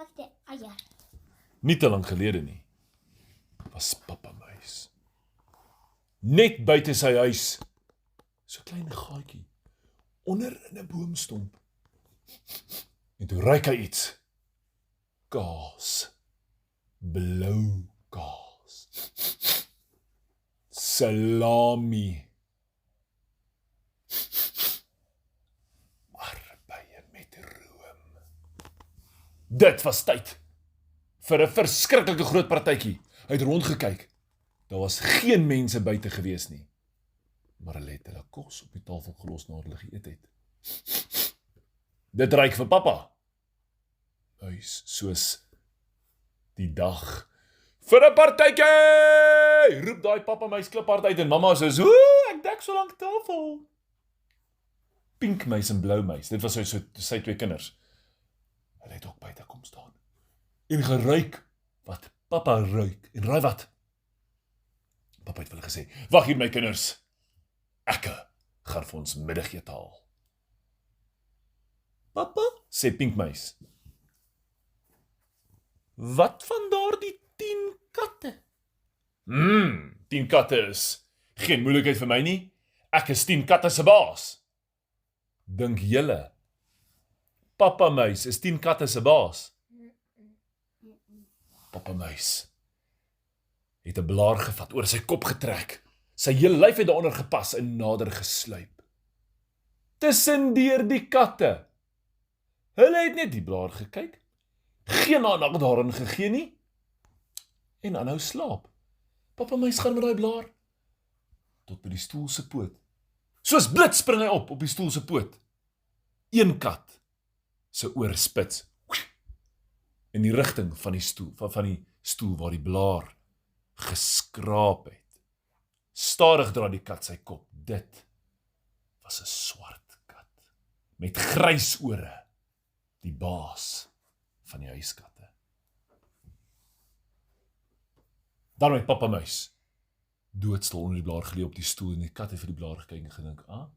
Wat is die eier? Nie te lang gelede nie, was Papa Muis net buite sy huis, so klein gaatjie, onder in 'n boomstomp. En toe ruik hy iets. Kaas. Blou kaas. Salami. Arbeie met room. Dit was tyd vir 'n verskriklike groot partytjie. Hy het rondgekyk. Daar was geen mense buite gewees nie. Maar hulle het hulle kos op die tafel gelos na hulle geëet het. Dit reik vir Papa Muis soos die dag vir 'n partytjie! Roep daai Papa Muis kliphard uit en mamma sê, "Ooh, ek dek so lank tafel." Pink Muis en Blou Muis, dit was sy twee kinders. Hulle het ook buite kom staan en geruik wat Papa ruik. En raai wat? Papa het vir hulle gesê, "Wag hier my kinders. Ek gaan vir ons middagete haal." "Papa," sê Pink Muis, "wat van daardie 10 katte?" 10 katte is geen moeilikheid vir my nie. Ek is 10 katte se baas. Dink julle Papa Muis is 10 katte se baas? Papa Muis het 'n blaar gevat, oor sy kop getrek. Sy hele lyf het daaronder gepas en nader gesluip. Tussendeur die katte. Hulle het net die blaar gekyk, geen aandag daarin gegee nie, en aanhou slaap. Papa Muis gaan met daai blaar tot by die stoel se poot. Soos blits spring hy op die stoel se poot. Een kat se oor spits in die rigting van die stoel waar die blaar geskraap het. Stadig dra die kat sy kop. Dit was 'n swart kat met grys ore, die baas van die huiskatte. Dan het Papa Muis doodstil onder die blaar geleë op die stoel en die kat het vir die blaar gekyk en gedink,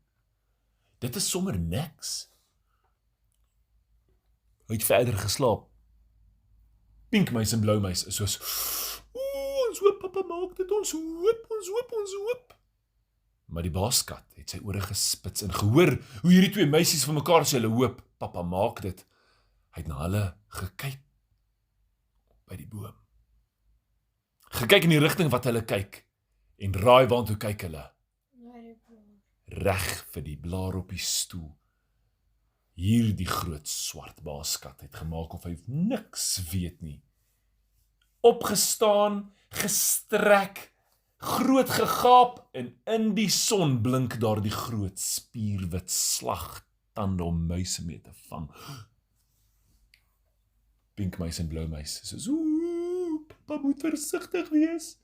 dit is sommer niks. Hy het verder geslaap. Pink Muis en Blou Muis is soos, ons hoop Papa maak dit, ons hoop. Maar die baaskat het sy ore gespits en gehoor hoe hierdie twee meisies van mekaar sê hulle hoop Papa maak dit. Hy het na hulle gekyk by die boom. Gekyk in die rigting wat hulle kyk en raai waantoe kyk hulle. Reg vir die blaar op die stoel. Hierdie groot swart baaskat het gemaak of hy niks weet nie. Opgestaan, gestrek, groot gegaap en in die son blink daar die groot spierwit slagtande om muise mee te vang. Pink Muis en Blou Muis sê, Papa moet versigtig wees.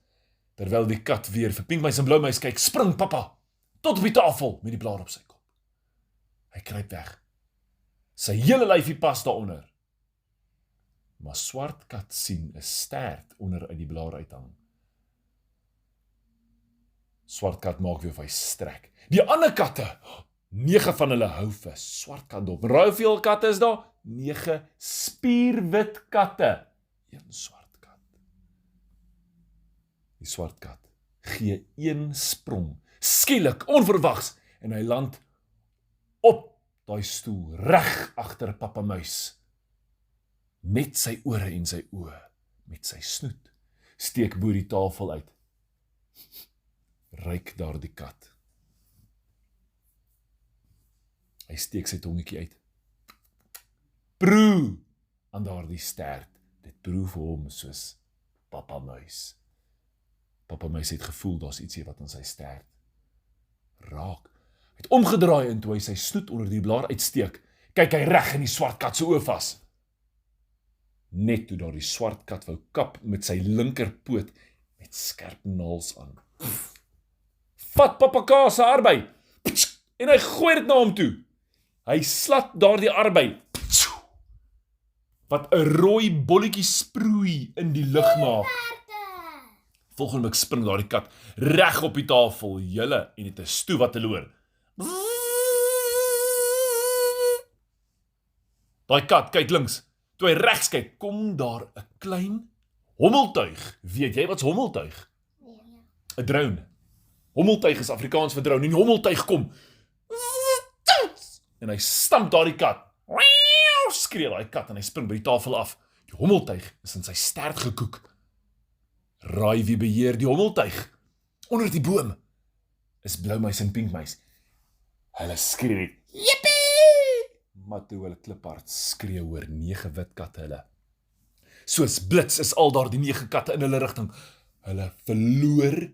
Terwyl die kat weer vir Pink Muis en Blou Muis kyk, spring Papa tot op die tafel met die blaar op sy kop. Hy kruip weg. Sy hele lyfie pas daaronder. Maar swart kat sien 'n stert onder uit die blaar uithang. Swart kat maak weer of hy strek. Die ander katte, 9 van hulle hou vir swart kat dop. Raai hoeveel katte is daar? 9 spierwit katte. Een swart kat. Die swart kat gee een sprong, skielik, onverwags, en hy land op daai stoel, reg agter Papa Muis. Net sy ore en sy oë, met sy snoet, steek bo die tafel uit. Ruik daar die kat. Hy steek sy tongetjie uit. Proe aan daardie stert. Dit proe vir hom soos Papa Muis. Papa Muis het gevoel daar's ietsie wat aan sy stert raak. Hy het omgedraai en toe hy sy snoet onder die blaar uitsteek, kyk hy reg in die swart kat se oë vas. Net toe daardie swart kat wou kap met sy linkerpoot met skerp naels aan. Vat Papa K se arbei en hy gooi dit na hom toe. Hy slat daardie arbei wat 'n rooi bolletjie sproei in die lug maak. Volgende oomblik spring daardie kat reg op die tafel, julle, en het 'n stoe wat te loor. Daai kat kyk links, Toe hy regs kyk, kom daar 'n klein hommeltuig. Weet jy wat's hommeltuig? 'n Drone. Hommeltuig is Afrikaans vir drone. En die hommeltuig kom. En hy stamp daardie kat. Skree daai kat en hy spring by die tafel af. Die hommeltuig is in sy stert gekoek. Raai wie beheer die hommeltuig? Onder die boom is Bloumuis en Pinkmuis. Hulle skree net, "Jippie!" Maar toe hulle kliphard skree oor 9 wit katte hulle. Soos blits is al daar die 9 katte in hulle rigting. Hulle verloor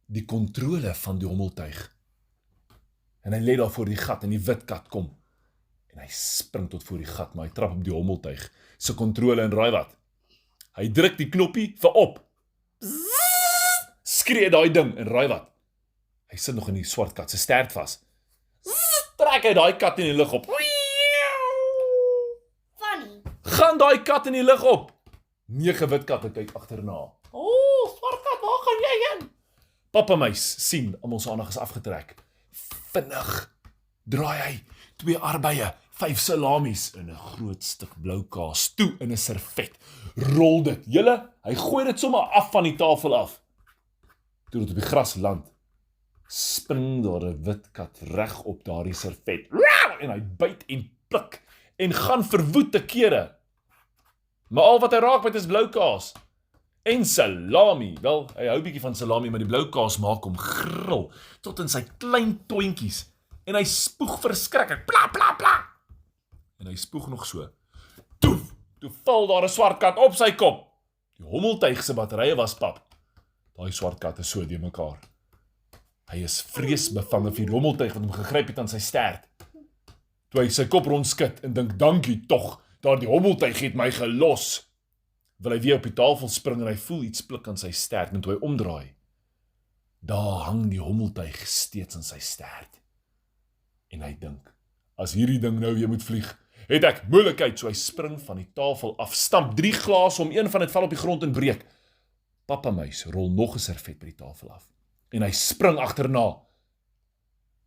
die kontrole van die hommeltuig. En hy lê daar voor die gat en die wit kat kom. En hy spring tot voor die gat, maar hy trap op die hommeltuig se kontrole en raai wat? Hy druk die knoppie vir op. Skree daai ding en raai wat? Hy sit nog in die swart kat se stert vas. Trek hy daai kat in die lug op. Funny. Gaan daai kat in die lug op. 9 wit katte kyk agterna. Swart kat, waar gaan jy heen? Pappa Muis sien almal se aandag is afgetrek. Vinnig draai hy 2 arbeie, 5 salamies in 'n groot stuk blou kaas toe in 'n servet. Rol dit. Hy gooi dit sommer af van die tafel af. Toe dit op die gras land, spring daar 'n wit kat reg op daardie servet. En hy byt en pluk en gaan verwoed te kere. Maar al wat hy raak met is blou kaas. En salami. Wel, hy hou bietjie van salami, maar die blou kaas maak hom gril tot in sy klein toentjies. En hy spoeg verskriklik. Pla pla pla. En hy spoeg nog so. Toe val daar 'n swart kat op sy kop. Die hommeltuig se batterye was pap. Daai swart kat is so de mekaar. Hy is vreesbevange vir die hommeltuig wat hom gegryp het aan sy stert. Toe hy sy kop rondskud en dink, dankie tog, daardie hommeltuig het my gelos. Wil hy weer op die tafel spring en hy voel iets pluk aan sy stert en toe hy omdraai. Daar hang die hommeltuig steeds in sy stert. En hy dink, as hierdie ding nou weer moet vlieg, het ek moeilikheid, so hy spring van die tafel af, stamp 3 glase om een van dit val op die grond en breek. Pappa Muis rol nog 'n servet by die tafel af. En hy spring agterna.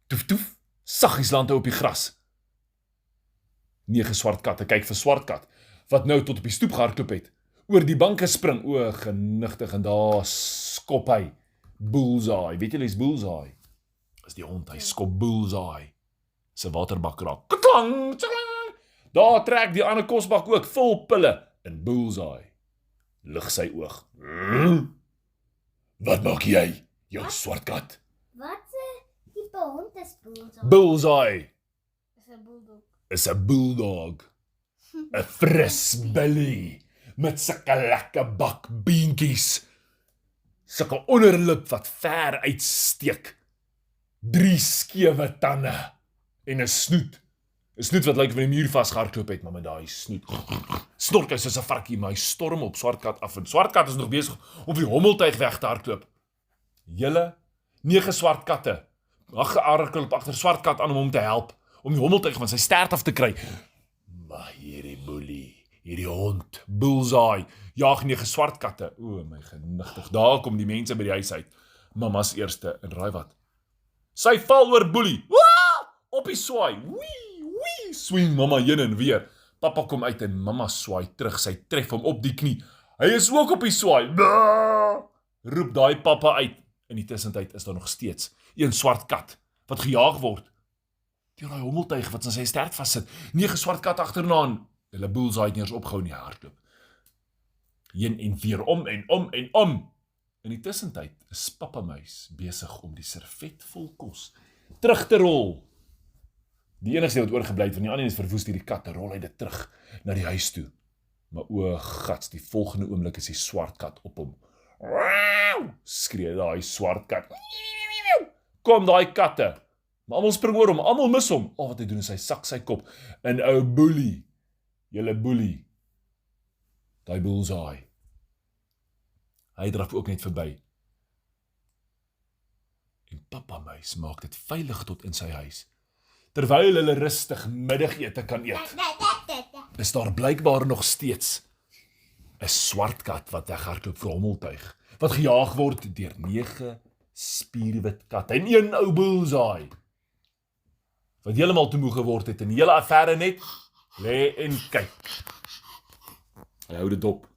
Toef toef, saggies land hy op die gras. 9 swart katte kyk vir swart kat, wat nou tot op die stoep gehardloop het. Oor die banke spring, o genigtig, en daar skop hy. Bullseye, weet julle is Bullseye? Is die hond, hy skop Bullseye. Sy waterbak raak. Klang, tjang. Daar trek die ander kosbak ook vol pille en Bullseye lig sy oog. Wat maak jy, jou swart kat? Wat 'n tipe hond is Bullseye? Bullseye Is 'n bulldog. is 'n bulldog. 'n Fris billy met sulke lekker bakbeentjies. Sulke onderlip wat ver uitsteek. 3 skewe tande en 'n snoet. 'n Snoet wat lyk of hy die muur vasgehardloop het, maar met daai snoet. Snork hy soos 'n varkie, maar hy storm op swart kat af en swart kat is nog besig om die hommeltuig weg te hardloop. 9 swart katte. Hardloop agter swart kat aan om hom te help om die hommeltuig van sy stert af te kry. Maar hierdie boelie, hierdie hond, Bullseye, jaag 9 swart katte. O my genigtig, daar kom die mense by die huis uit. Mama's eerste en raai wat? Sy val oor boelie. Op die swaai. Wee, swing mama heen en weer. Papa kom uit en mama swaai terug. Sy tref hom op die knie. Hy is ook op die swaai. Roep daai papa uit. In die tussentyd is daar nog steeds 1 swart kat wat gejaag word deur daai hommeltuig wat in sy stert vassit. 9 swart kat agternaan. Hulle Bullseye het nie eens opgehou nie hardloop. Heen en weer om en om en om. In die tussentyd is Pappa Muis besig om die servet vol kos terug te rol. Die enigste wat oorgebly het van die ander is verwoes deur die katte, rol hy dit terug na die huis toe. Maar o gats, die volgende oomblik is die swart kat op hom. Skree daai swart kat. Kom daai katte. Maar almal spring oor hom, almal mis hom. Al wat hy doen is hy sak sy kop in ou boelie. Julle boelie. Daai Bullseye. Hy draf ook net verby. En Pappa Muis maak dit veilig tot in sy huis. Terwyl hulle rustig middagete kan eet, is daar blykbaar nog steeds 'n swart kat wat weghardloop vir hommeltuig, wat gejaag word deur 9 spierwit katte en 1 ou Bullseye, wat heeltemal te moeg geword het en die hele affære net lê en kyk. Hy hou dit dop.